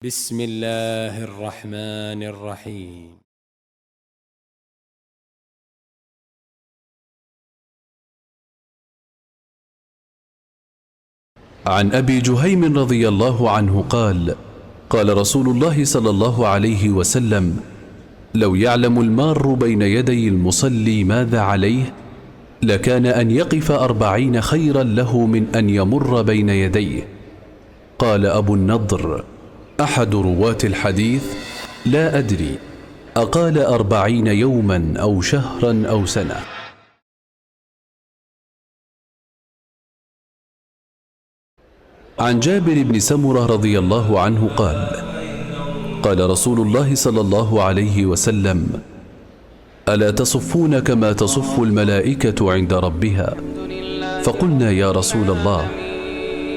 بسم الله الرحمن الرحيم. عن أبي جهيم رضي الله عنه قال: قال رسول الله صلى الله عليه وسلم: لو يعلم المار بين يدي المصلي ماذا عليه لكان أن يقف 40 خيرا له من أن يمر بين يديه. قال أبو النضر أحد رواة الحديث: لا أدري أقال 40 يوما أو شهرا أو سنة. عن جابر بن سمرة رضي الله عنه قال: قال رسول الله صلى الله عليه وسلم: ألا تصفون كما تصف الملائكة عند ربها؟ فقلنا: يا رسول الله،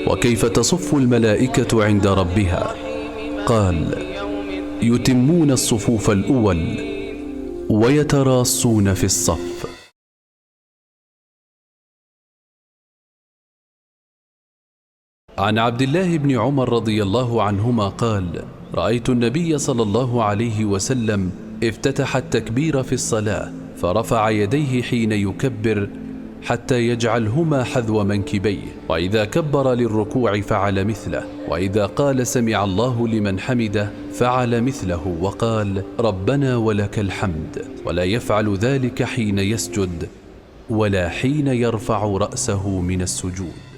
وكيف تصف الملائكة عند ربها؟ قال: يتمون الصفوف الأول ويتراصون في الصف. عن عبد الله بن عمر رضي الله عنهما قال: رأيت النبي صلى الله عليه وسلم افتتح التكبير في الصلاة فرفع يديه حين يكبر حتى يجعلهما حذو منكبيه، وإذا كبر للركوع فعل مثله، وإذا قال سمع الله لمن حمده فعل مثله، وقال ربنا ولك الحمد، ولا يفعل ذلك حين يسجد ولا حين يرفع رأسه من السجود.